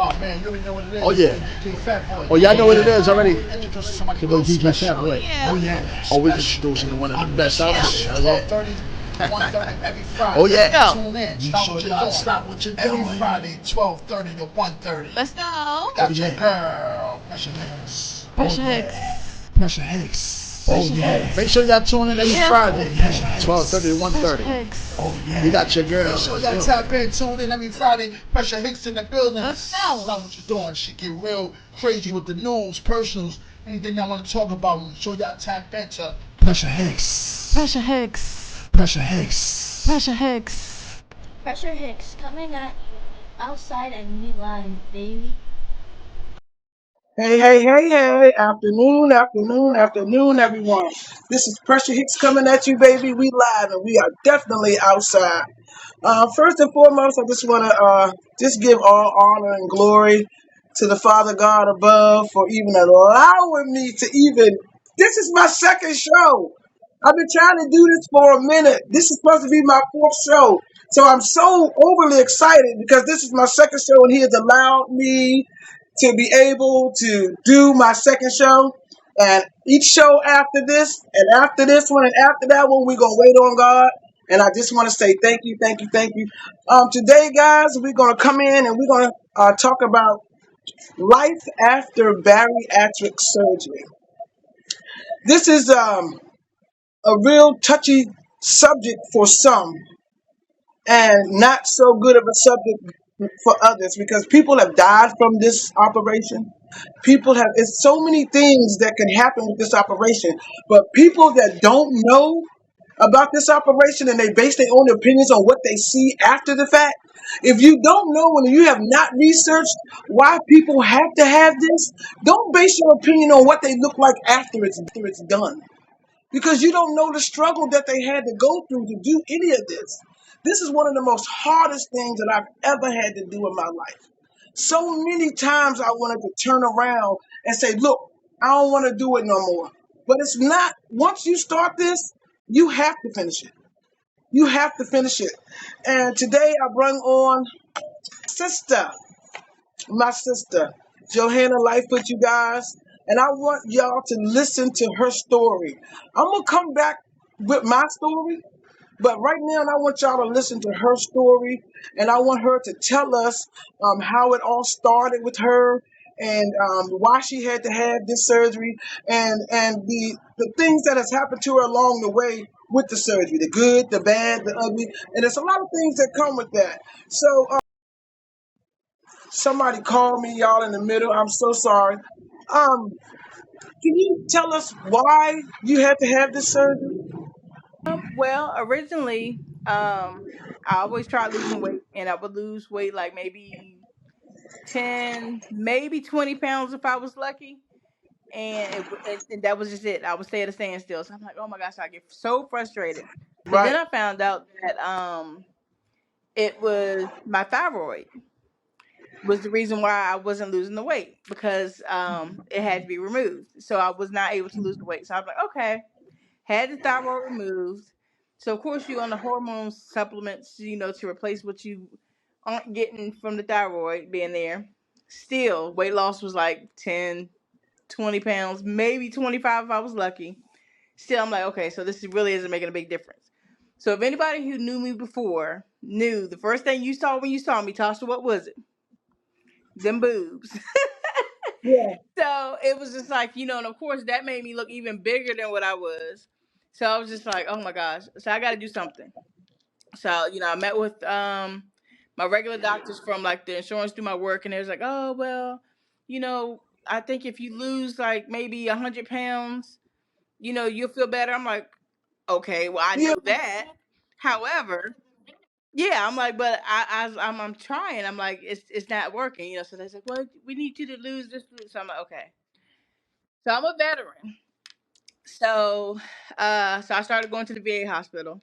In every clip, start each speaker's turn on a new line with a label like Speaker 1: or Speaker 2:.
Speaker 1: Oh man, you already know what it is.
Speaker 2: Oh yeah.
Speaker 1: DJ Fat Boy.
Speaker 2: Oh, y'all know what it is already.
Speaker 1: Introduce somebody
Speaker 2: Go
Speaker 1: real
Speaker 2: DJ
Speaker 1: special.
Speaker 2: Fat Boy.
Speaker 1: Oh yeah.
Speaker 2: Oh, we're introducing one of the best out there.
Speaker 1: 12:30, 1:30 every Friday.
Speaker 2: Oh yeah.
Speaker 1: Tune in. Stop what you're doing. Every Friday, 12:30 to 1:30.
Speaker 3: Let's go.
Speaker 1: Got your girl, Pressure Hicks.
Speaker 3: Pressure Hicks.
Speaker 1: Pressure Hicks.
Speaker 2: Oh yeah. Make sure y'all tune in every Friday, 12:30 to 1:30.
Speaker 3: Hicks.
Speaker 1: Oh yeah.
Speaker 2: You got your girl.
Speaker 1: So y'all tap in, tune in every Friday. Pressure Hicks in the building.
Speaker 3: Let's go.
Speaker 1: Stop what you're doing. She get real crazy with the news, personals, anything y'all want to talk about. So y'all tap into Pressure Hicks.
Speaker 3: Pressure Hicks.
Speaker 1: Pressure Hicks.
Speaker 3: Pressure Hicks.
Speaker 4: Pressure Hicks coming at outside and we live, baby.
Speaker 5: Hey. Afternoon, everyone. This is Pressure Hicks coming at you, baby. We live and we are definitely outside. First and foremost, I just want to just give all honor and glory to the Father God above for even allowing me to even. This is my second show. I've been trying to do this for a minute. This is supposed to be my fourth show. So I'm so overly excited because this is my second show and he has allowed me to be able to do my second show. And each show after this, and after this one, and after that one, we're going to wait on God. And I just want to say thank you. Today, guys, we're going to come in and we're going to talk about life after bariatric surgery. This is a real touchy subject for some and not so good of a subject for others because people have died from this operation. It's so many things that can happen with this operation, but people that don't know about this operation and they base their own opinions on what they see after the fact. If you don't know and you have not researched why people have to have this, don't base your opinion on what they look like after it's done. Because you don't know the struggle that they had to go through to do any of this. This is one of the most hardest things that I've ever had to do in my life. So many times I wanted to turn around and say, look, I don't want to do it no more. But it's not, once you start this, you have to finish it. You have to finish it. And today I bring on my sister, Johanna Lightfoot, you guys. And I want y'all to listen to her story. I'm going to come back with my story. But right now, I want y'all to listen to her story, and I want her to tell us how it all started with her, and why she had to have this surgery, and the things that has happened to her along the way with the surgery, the good, the bad, the ugly, and there's a lot of things that come with that. So somebody called me, y'all, in the middle. I'm so sorry. Can you tell us why you had to have this surgery?
Speaker 6: Well, originally, I always tried losing weight, and I would lose weight like maybe 10, maybe 20 pounds if I was lucky. And that was just it. I would stay at a standstill. So I'm like, oh my gosh, I get so frustrated. So
Speaker 5: Right.
Speaker 6: then I found out that it was my thyroid was the reason why I wasn't losing the weight because it had to be removed. So I was not able to lose the weight. So I was like, okay, had the thyroid removed. So of course you on the hormone supplements, to replace what you aren't getting from the thyroid being there. Still, weight loss was like 10, 20 pounds, maybe 25 if I was lucky. Still, I'm like, okay, so this really isn't making a big difference. So if anybody who knew me before knew the first thing you saw when you saw me, Tasha, what was it? Them boobs.
Speaker 5: Yeah.
Speaker 6: So it was just like, and of course that made me look even bigger than what I was. So I was just like, oh my gosh. So I got to do something. So, I met with my regular doctors from like the insurance through my work, and they was like, oh, well, I think if you lose like maybe 100 pounds, you'll feel better. I'm like, okay, well, I
Speaker 5: Yeah.
Speaker 6: know that. However, yeah, I'm like, but I'm trying. I'm like, it's not working, So they said, well, we need you to lose this. So I'm like, okay. So I'm a veteran. So I started going to the VA hospital,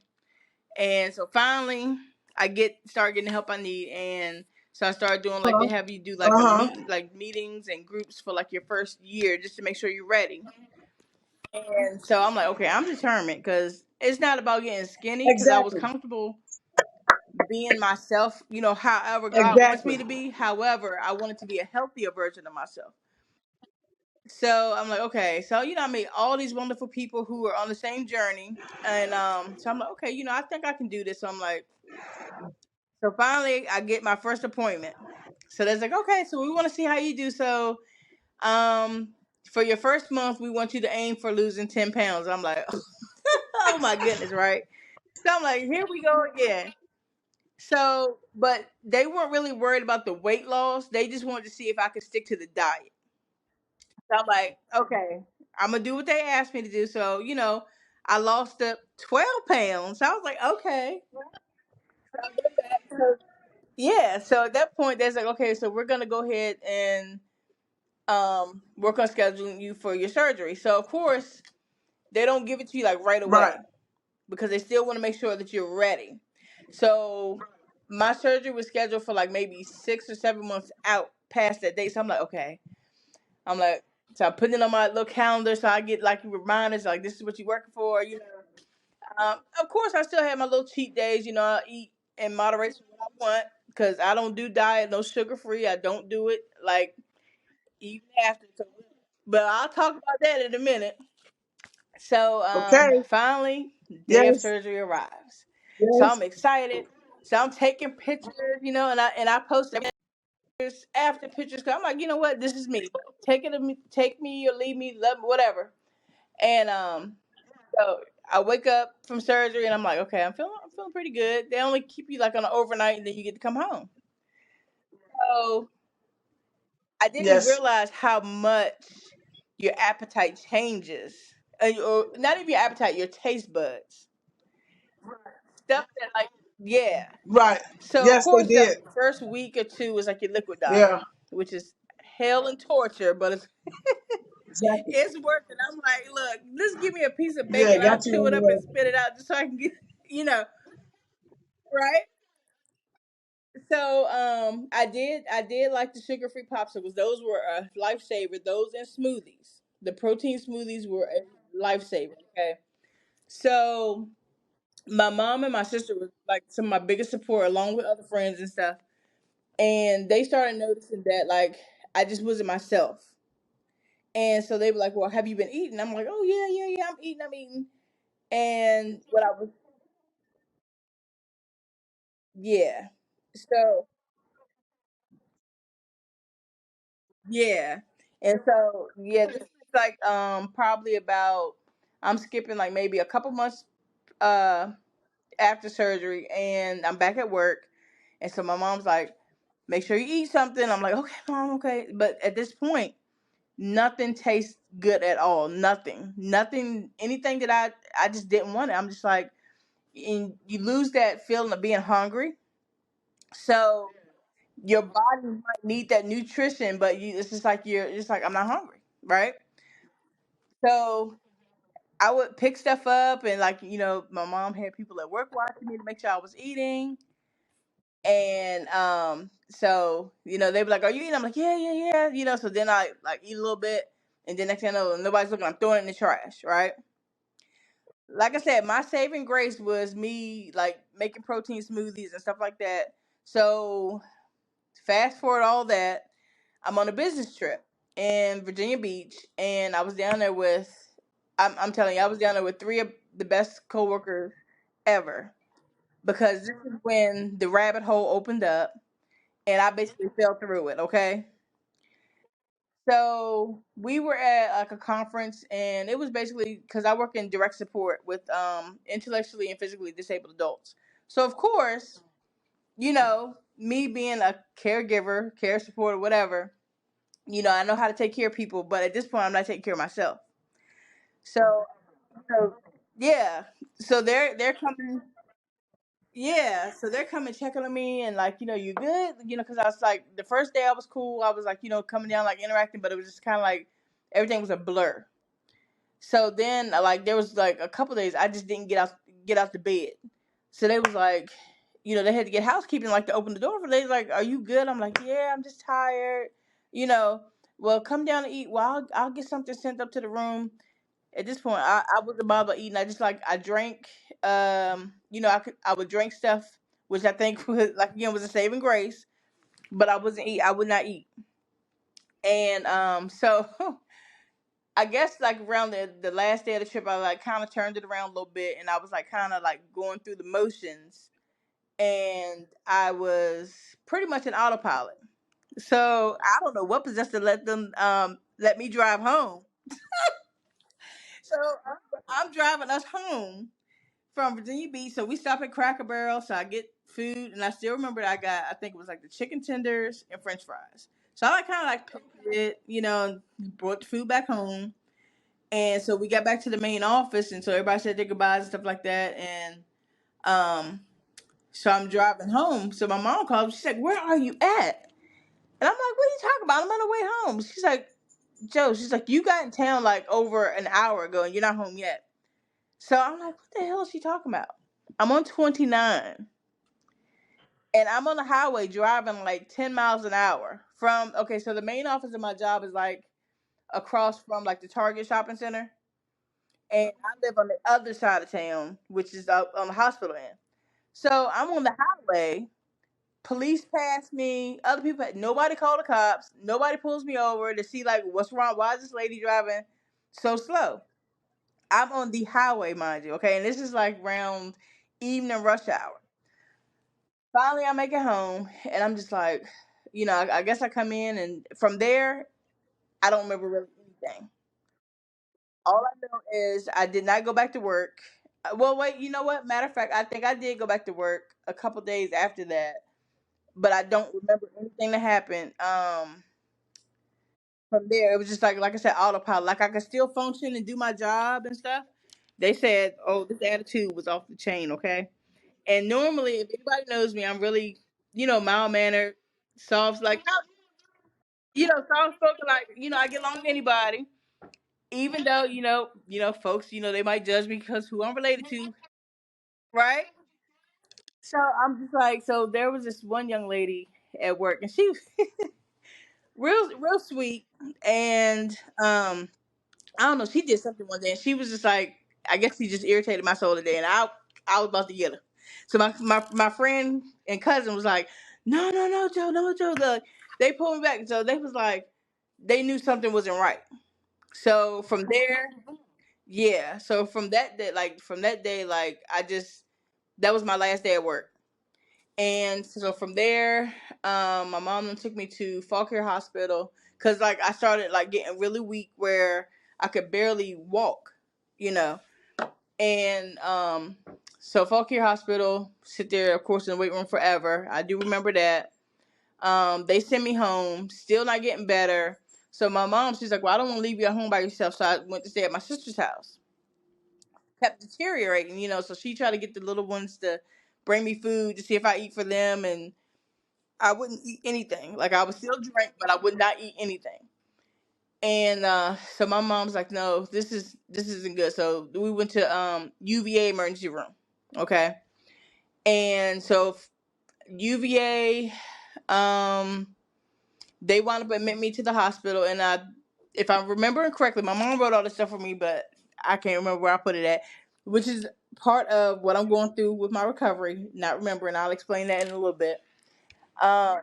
Speaker 6: and so finally I start getting the help I need, and so I started doing like they have you do like
Speaker 5: Uh-huh.
Speaker 6: like meetings and groups for like your first year just to make sure you're ready. And so I'm like, okay, I'm determined because it's not about getting skinny because I was
Speaker 5: Exactly.
Speaker 6: comfortable being myself, however God wants
Speaker 5: Exactly.
Speaker 6: me to be. However, I wanted to be a healthier version of myself. So I'm like, okay, so I meet all these wonderful people who are on the same journey, and so I'm like, okay, I think I can do this. So I'm like, so finally, I get my first appointment. So they're like, okay, so we want to see how you do. So, um, for your first month, we want you to aim for losing 10 pounds. I'm like, oh my goodness, right? So I'm like, here we go again. So, but they weren't really worried about the weight loss. They just wanted to see if I could stick to the diet. So I'm like, okay, I'm gonna do what they asked me to do. So, I lost up 12 pounds. So I was like, okay. So I go back. Yeah. So at that point, they're like, okay, so we're gonna go ahead and work on scheduling you for your surgery. So of course, they don't give it to you like right
Speaker 5: Right.
Speaker 6: away because they still want to make sure that you're ready. So my surgery was scheduled for like maybe 6 or 7 months out past that date. So I'm like, okay. I'm like, so I'm putting it on my little calendar so I get like reminders like this is what you're working for. Of course, I still have my little cheat days. I eat in moderation what I want because I don't do diet, no sugar free. I don't do it like even after. So, but I'll talk about that in a minute. So
Speaker 5: Okay.
Speaker 6: finally, the day of
Speaker 5: Yes.
Speaker 6: surgery arrives. So
Speaker 5: Yes.
Speaker 6: I'm excited. So I'm taking pictures, and I post pictures after pictures. Cause I'm like, you know what, this is me. Take me or leave me, love me, whatever. And so I wake up from surgery and I'm like, okay, I'm feeling pretty good. They only keep you like on an overnight and then you get to come home. So I didn't
Speaker 5: Yes.
Speaker 6: realize how much your appetite changes, or not even your appetite, your taste buds. Stuff that like yeah.
Speaker 5: Right.
Speaker 6: So of
Speaker 5: Yes, they
Speaker 6: course the
Speaker 5: did.
Speaker 6: first week or two is like your liquid
Speaker 5: Yeah.
Speaker 6: diet, which is hell and torture, but it's
Speaker 5: Exactly.
Speaker 6: it's working. I'm like, look, just give me a piece of
Speaker 5: Yeah,
Speaker 6: bacon, I'll
Speaker 5: got you
Speaker 6: chew
Speaker 5: on
Speaker 6: it
Speaker 5: the
Speaker 6: up and
Speaker 5: way.
Speaker 6: spit it out just so I can get you know, right? So I did like the sugar free popsicles. Those were a lifesaver. Those and smoothies. The protein smoothies were a lifesaver. Okay. So my mom and my sister were like some of my biggest support along with other friends and stuff. And they started noticing that like I just wasn't myself. And so they were like, well, have you been eating? I'm like, oh yeah, I'm eating. And what I was yeah. So yeah. And so yeah, this is like probably about I'm skipping like maybe a couple months uh after surgery and I'm back at work. And so my mom's like, make sure you eat something. I'm like, okay, mom, okay. But at this point, nothing tastes good at all. Nothing. Nothing anything that I just didn't want it. I'm just like and you lose that feeling of being hungry. So your body might need that nutrition, but it's just like you're just like I'm not hungry, right? So I would pick stuff up, and like my mom had people at work watching me to make sure I was eating, and so they'd be like, "Are you eating?" I'm like, "Yeah, yeah, yeah," So then I like eat a little bit, and then next thing I know, nobody's looking, I'm throwing it in the trash, right? Like I said, my saving grace was me like making protein smoothies and stuff like that. So fast forward all that, I'm on a business trip in Virginia Beach, and I was down there with, I'm telling you, I was down there with three of the best coworkers ever because this is when the rabbit hole opened up, and I basically fell through it. Okay, so we were at like a conference, and it was basically because I work in direct support with intellectually and physically disabled adults. So of course, me being a caregiver, care support, or whatever. I know how to take care of people, but at this point, I'm not taking care of myself. So yeah, so they're coming. Yeah, so they're coming checking on me and like, you good? Because I was like, the first day I was cool. I was like, coming down like interacting, but it was just kind of like everything was a blur. So then, like, there was like a couple days I just didn't get out the bed. So they was like, they had to get housekeeping like to open the door for. They like, are you good? I'm like, yeah, I'm just tired. You know, well, come down and eat. Well, I'll get something sent up to the room. At this point, I wasn't bothered eating. I just like I drank. I would drink stuff which I think was like again was a saving grace. But I wasn't eat. I would not eat, and so I guess like around the last day of the trip, I like kind of turned it around a little bit, and I was like kind of like going through the motions, and I was pretty much an autopilot. So I don't know what possessed to let them let me drive home. So I'm driving us home from Virginia Beach. So we stop at Cracker Barrel. So I get food, and I still remember that I think it was like the chicken tenders and French fries. So I like kind of like cooked it, and brought the food back home. And so we got back to the main office, and so everybody said their goodbyes and stuff like that. And um, so I'm driving home. So my mom called. She's like, "Where are you at?" And I'm like, "What are you talking about? I'm on the way home." She's like, "Joe," she's like, "You got in town like over an hour ago, and you're not home yet." So I'm like, "What the hell is she talking about?" I'm on 29, and I'm on the highway driving like 10 miles an hour from. Okay, so the main office of my job is like across from like the Target shopping center. And I live on the other side of town, which is up on the hospital end. So I'm on the highway. Police pass me. Other people. Nobody called the cops. Nobody pulls me over to see like what's wrong. Why is this lady driving so slow? I'm on the highway, mind you. Okay, and this is like around evening rush hour. Finally, I make it home, and I'm just like, I guess I come in, and from there, I don't remember really anything. All I know is I did not go back to work. Well, wait, you know what? Matter of fact, I think I did go back to work a couple days after that, but I don't remember anything that happened. From there, it was just like I said, autopilot. Like I could still function and do my job and stuff. They said, "Oh, this attitude was off the chain." Okay, and normally, if anybody knows me, I'm really, mild mannered, soft, like soft spoken. Like I get along with anybody. Even though folks, they might judge me because who I'm related to, right? So I'm just like, so there was this one young lady at work, and she was real sweet, and I don't know, she did something one day, and she was just like, I guess she just irritated my soul today, and I was about to get her. So my friend and cousin was like, no, no, no, Joe, no, Joe. They pulled me back, so they was like, they knew something wasn't right. So from there, yeah. So from that day, like I just that was my last day at work. And so from there, my mom then took me to Fauquier Hospital because like I started like getting really weak where I could barely walk, you know. And so Fauquier Hospital, sit there of course in the wait room forever. I do remember that. They sent me home, still not getting better. So my mom, she's like, "Well, I don't want to leave you at home by yourself." So I went to stay at my sister's house. Kept deteriorating, so she tried to get the little ones to bring me food to see if I eat for them, and I wouldn't eat anything. Like I would still drink, but I would not eat anything. And so my mom's like, "No, this isn't good." So we went to UVA emergency room. Okay. And so UVA, um, they wound up admitting me to the hospital, and if I'm remembering correctly, my mom wrote all this stuff for me, but I can't remember where I put it at, which is part of what I'm going through with my recovery. Not remembering, I'll explain that in a little bit. Um,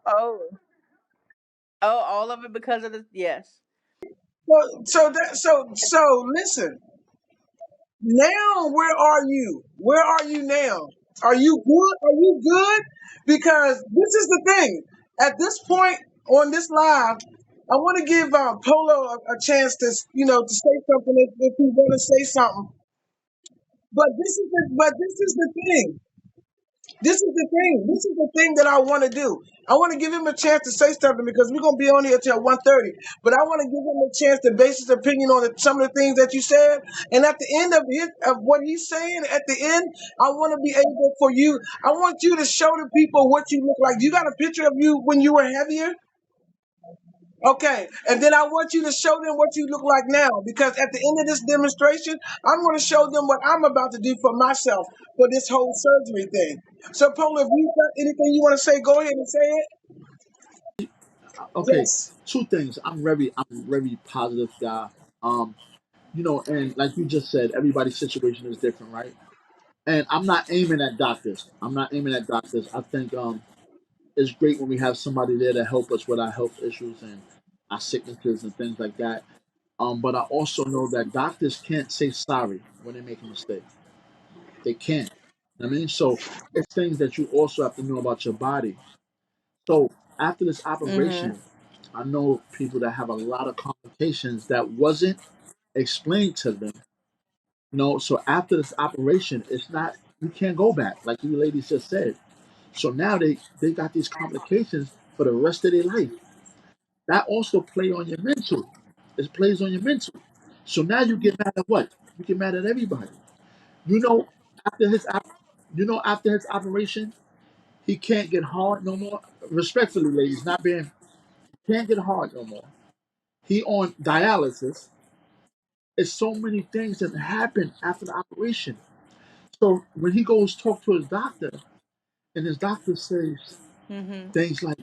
Speaker 6: oh, oh, all of it because of the yes.
Speaker 5: So listen. Now, where are you? Where are you now? Are you good? Are you good? Because this is the thing. At this point on this live, I want to give Polo a chance to, to say something if he want to say something. But this is the thing. This is the thing. This is the thing that I want to do. I want to give him a chance to say something because we're gonna be on here till 1:30. But I want to give him a chance to base his opinion on some of the things that you said. And at the end of what he's saying, at the end, I want to be able for you. I want you to show the people what you look like. You got a picture of you when you were heavier? Okay, and then I want you to show them what you look like now because at the end of this demonstration, I'm going to show them what I'm about to do for myself for this whole surgery thing. So, Paula, if you got anything you want to say, go ahead and say it.
Speaker 2: Okay,
Speaker 5: Yes.
Speaker 2: two things. I'm very positive guy. Um, and like you just said, everybody's situation is different, right? And I'm not aiming at doctors. I think it's great when we have somebody there to help us with our health issues and our sicknesses and things like that. But I also know that doctors can't say sorry when they make a mistake. They can't. I mean, so it's things that you also have to know about your body. So after this
Speaker 6: Mm-hmm.
Speaker 2: operation, I know people that have a lot of complications that wasn't explained to them. So after this operation, it's not you can't go back, like you ladies just said. So now they got these complications for the rest of their life. That also play on your mental. It plays on your mental. So now you get mad at what? You get mad at everybody. You know, after his after his operation, he can't get hard no more. Respectfully, ladies, not being can't get hard no more. He on dialysis. It's so many things that happen after the operation. So when he goes talk to his doctor, and his doctor says
Speaker 6: Mm-hmm.
Speaker 2: things like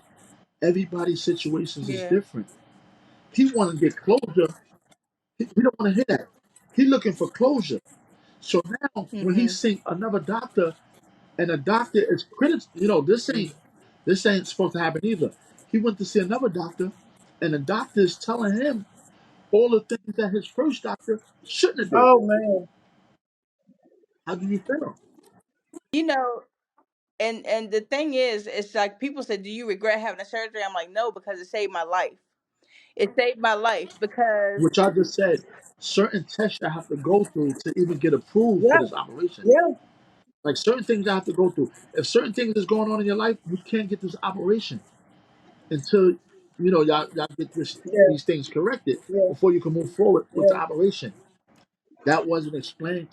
Speaker 2: everybody's situations is
Speaker 6: Yeah.
Speaker 2: different. He want to get closure. He don't want to hear that. He looking for closure. So now when he
Speaker 6: Mm-hmm.
Speaker 2: see another doctor and the doctor is this ain't supposed to happen either. He went to see another doctor and the doctor is telling him all the things that his first doctor shouldn't have did.
Speaker 5: Oh man.
Speaker 2: How do you feel?
Speaker 6: You know, and the thing is, it's like people say, "Do you regret having a surgery?" I'm like, "No, because it saved my life. It saved my life because
Speaker 2: Which I just said, certain tests you have to go through to even get approved for
Speaker 5: Yeah,
Speaker 2: this operation.
Speaker 5: yeah,
Speaker 2: Like certain things I have to go through. If certain things is going on in your life, you can't get this operation until y'all get
Speaker 5: yeah,
Speaker 2: these things corrected
Speaker 5: yeah,
Speaker 2: before you can move forward with the
Speaker 5: yeah.
Speaker 2: operation. That wasn't explained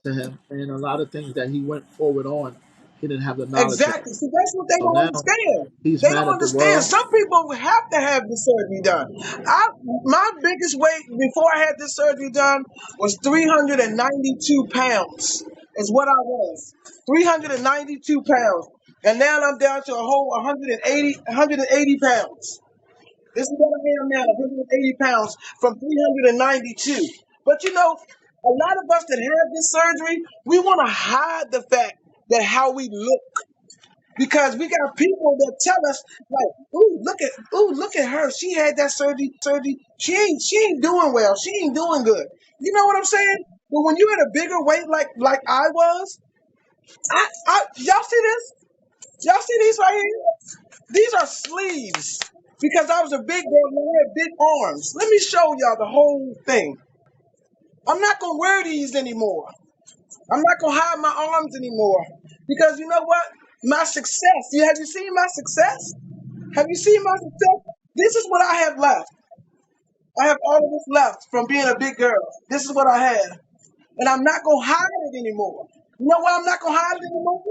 Speaker 2: to him, and a lot of things that he went forward on, he didn't have the knowledge of.
Speaker 5: Exactly. See, that's what they
Speaker 2: So
Speaker 5: don't
Speaker 2: now
Speaker 5: understand.
Speaker 2: he's
Speaker 5: They
Speaker 2: mad
Speaker 5: don't
Speaker 2: at the
Speaker 5: understand.
Speaker 2: world,
Speaker 5: Some people have to have the surgery done. My biggest weight before I had this surgery done was 392 pounds. Is what I was. 392 pounds. And now I'm down to a whole 180 pounds. This is what I am now, 180 pounds from 392. But a lot of us that have this surgery, we want to hide the fact that how we look because we got people that tell us like, ooh, look at her. She had that surgery. She ain't doing well. She ain't doing good. You know what I'm saying? But when you're at a bigger weight like I was, y'all see this? Y'all see these right here? These are sleeves because I was a big girl and I had big arms. Let me show y'all the whole thing. I'm not gonna wear these anymore. I'm not gonna hide my arms anymore because you know what? My success. Have you seen my success? Have you seen my success? This is what I have left. I have all of this left from being a big girl. This is what I have, and I'm not gonna hide it anymore. You know why I'm not gonna hide it anymore?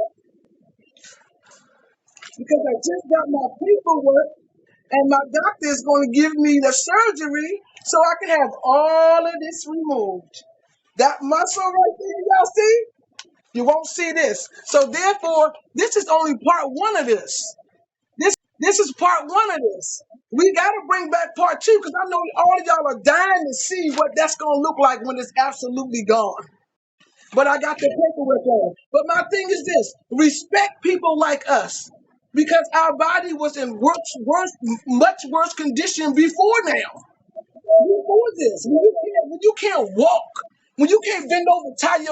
Speaker 5: Because I just got my paperwork, and my doctor is gonna give me the surgery so I can have all of this removed. That muscle right there, y'all see? You won't see this. So therefore, this is only part one of this. This is part one of this. We got to bring back part two because I know all of y'all are dying to see what that's going to look like when it's absolutely gone. But I got the paperwork on. But my thing is this: respect people like us because our body was in much worse condition before now. Before this, when you can't walk, when you can't bend over, tie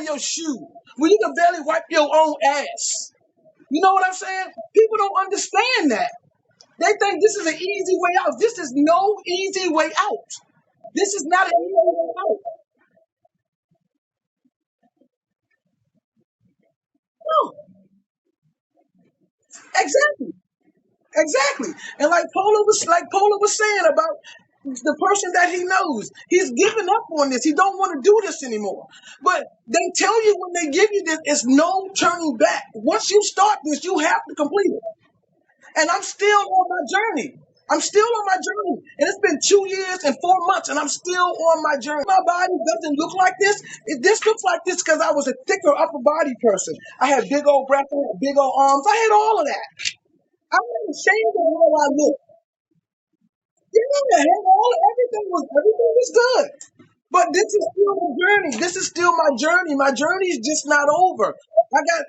Speaker 5: your shoe, when you can barely wipe your own ass. You know what I'm saying? People don't understand that. They think this is an easy way out. This is no easy way out. This is not an easy way out. No, exactly, exactly. And like Pola was saying about the person that he knows, he's giving up on this. He don't want to do this anymore. But they tell you when they give you this, it's no turning back. Once you start this, you have to complete it. And I'm still on my journey. I'm still on my journey. And it's been 2 years and 4 months, and I'm still on my journey. My body doesn't look like this. This looks like this because I was a thicker upper body person. I had big old breasts, I had big old arms. I had all of that. I'm not ashamed of how I look. Yeah, I had everything was good. But this is still the journey. This is still my journey. My journey is just not over.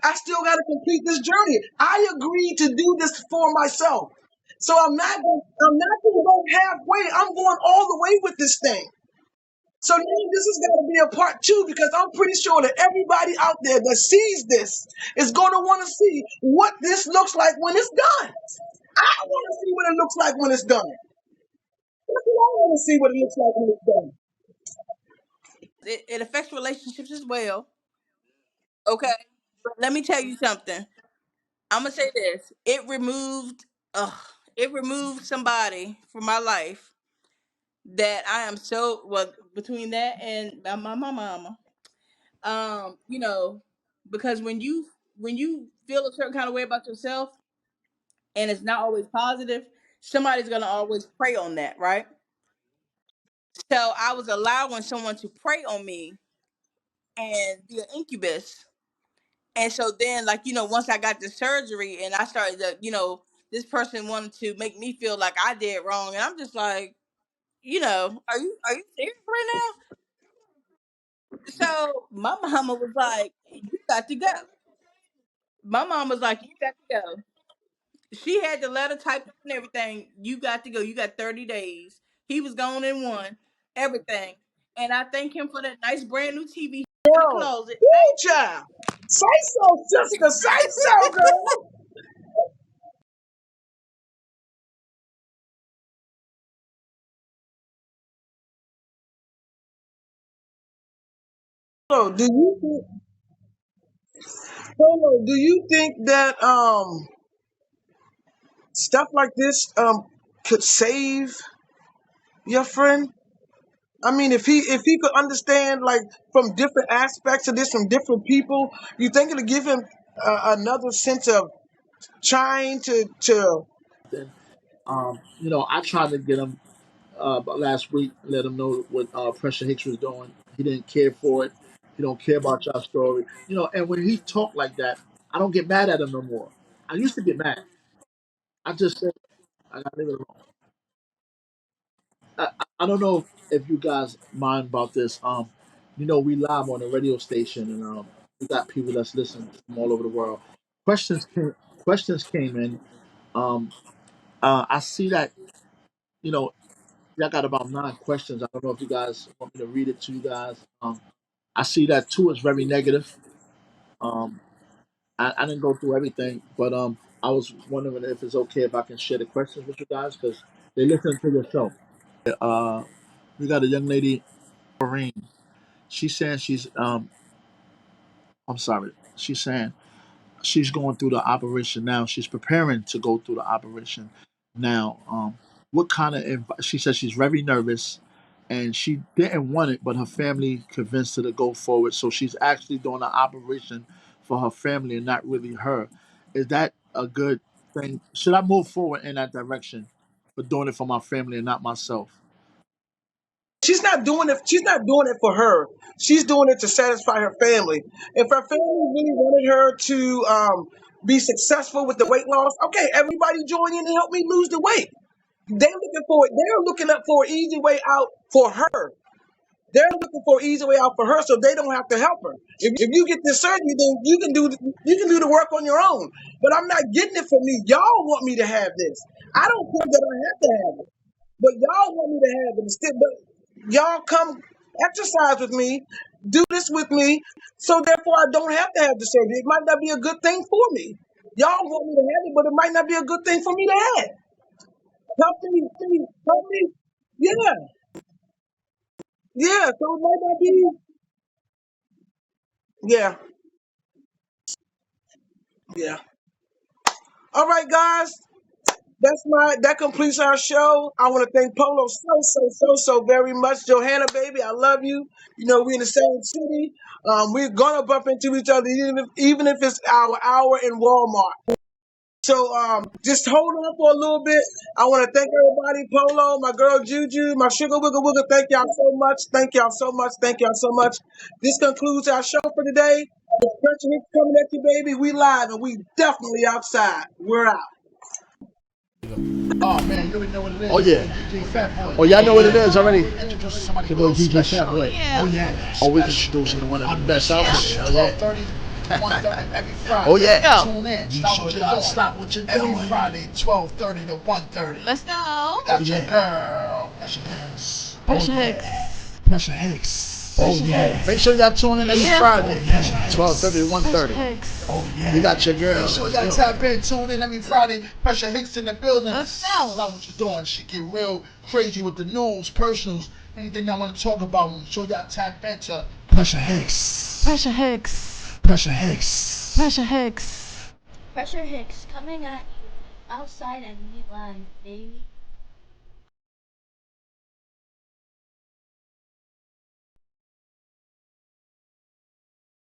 Speaker 5: I still got to complete this journey. I agreed to do this for myself. So I'm not going to go halfway. I'm going all the way with this thing. So now this is going to be a part two because I'm pretty sure that everybody out there that sees this is going to want to see what this looks like when it's done. I want to see what it looks like when it's done. That's what I want to see what it looks like when it's done.
Speaker 6: It affects relationships as well. Okay. But let me tell you something. I'm gonna say this. It removed somebody from my life that I am so well between that and my mama. You know, because when you feel a certain kind of way about yourself and it's not always positive, somebody's gonna always prey on that, right? So I was allowing someone to prey on me and be an incubus. And so then, like, once I got the surgery and I started this person wanted to make me feel like I did wrong. And I'm just like, are you serious right now? So my mama was like, you got to go. My mom was like, you got to go. She had the letter typed up and everything. You got to go. You got 30 days. He was gone in one, everything. And I thank him for that nice brand new TV in the
Speaker 5: Yo,
Speaker 6: closet.
Speaker 5: woo,
Speaker 6: Thank you.
Speaker 5: child. Say so, sister. Say so, girl. So, do you think that stuff like this could save your friend? I mean, if he could understand like from different aspects of this from different people, you think it'll give him another sense of trying to.
Speaker 2: Then, I tried to get him last week, let him know what Pressure Hicks was doing. He didn't care for it. He don't care about your story. And when he talked like that, I don't get mad at him no more. I used to get mad. I just said, I gotta leave it alone. I don't know if you guys mind about this. We live on a radio station, and we got people that's listening from all over the world. Questions came in. Um, I see that you know y'all got about 9 questions. I don't know if you guys want me to read it to you guys. I see that two is very negative. Um, I didn't go through everything, but I was wondering if it's okay if I can share the questions with you guys because they listen to your show. We got a young lady, Maureen. She's saying I'm sorry. She's saying she's going through the operation now. She's preparing to go through the operation now. What kind of? She says she's very nervous, and she didn't want it, but her family convinced her to go forward. So she's actually doing an operation for her family and not really her. Is that a good thing? Should I move forward in that direction for doing it for my family and not myself?
Speaker 5: She's not doing it. She's not doing it for her. She's doing it to satisfy her family. If her family really wanted her to be successful with the weight loss, okay, everybody join in and help me lose the weight. They're looking for it. They're looking up for an easy way out for her. They're looking for an easy way out for her, so they don't have to help her. If you get this surgery, then you can do the work on your own. But I'm not getting it for me. Y'all want me to have this. I don't feel that I have to have it. But y'all want me to have it instead. But y'all come exercise with me, do this with me, so therefore I don't have to have the surgery. It might not be a good thing for me. Y'all want me to have it, but it might not be a good thing for me to have. Help me. Yeah, yeah. So it might not be. Yeah, yeah. All right, guys. That completes our show. I want to thank Polo so very much. Johanna, baby, I love you. We're in the same city. We're gonna bump into each other even if it's our hour in Walmart. So just hold on for a little bit. I want to thank everybody, Polo, my girl Juju, my sugar wiggle wiggle. Thank y'all so much. Thank y'all so much. Thank y'all so much. This concludes our show for today. The pressure hits coming at you, baby. We live and we definitely outside. We're out.
Speaker 1: Oh man, you already know what it is.
Speaker 2: Oh, yeah.
Speaker 1: DJ Fat Boy.
Speaker 2: Oh, y'all know what it is already?
Speaker 1: Introduce somebody
Speaker 2: Little DJ
Speaker 1: special.
Speaker 2: Fat Boy.
Speaker 3: Yeah.
Speaker 1: Oh yeah.
Speaker 2: Oh, we introducing one of the best albums. Oh, yeah.
Speaker 1: 12:30, 1:30 every Friday.
Speaker 2: Oh, yeah.
Speaker 3: Go.
Speaker 1: Tune in.
Speaker 2: You
Speaker 1: Stop
Speaker 2: sure
Speaker 1: what you're
Speaker 2: gotta
Speaker 1: doing.
Speaker 2: stop what you're
Speaker 1: Every
Speaker 2: doing.
Speaker 1: Friday, 12:30 to 1:30.
Speaker 3: Let's go.
Speaker 1: That's your girl. That's your girls.
Speaker 3: Pressure Hicks.
Speaker 1: Pressure Hicks.
Speaker 2: Oh, yeah. Make sure y'all tune in every Friday. 12:30 to 1:30.
Speaker 3: Hicks.
Speaker 1: Oh yeah.
Speaker 2: You got your girls.
Speaker 1: So y'all tap in, tune in every Friday. Pressure Hicks in the building.
Speaker 3: Let's go.
Speaker 1: Love what you're doing. Shit get real crazy with the news, personals, anything y'all want to talk about. So y'all tap into Pressure Hicks.
Speaker 3: Pressure Hicks.
Speaker 1: Pressure Hicks.
Speaker 3: Pressure Hicks.
Speaker 4: Pressure Hicks coming at you outside and we live, baby.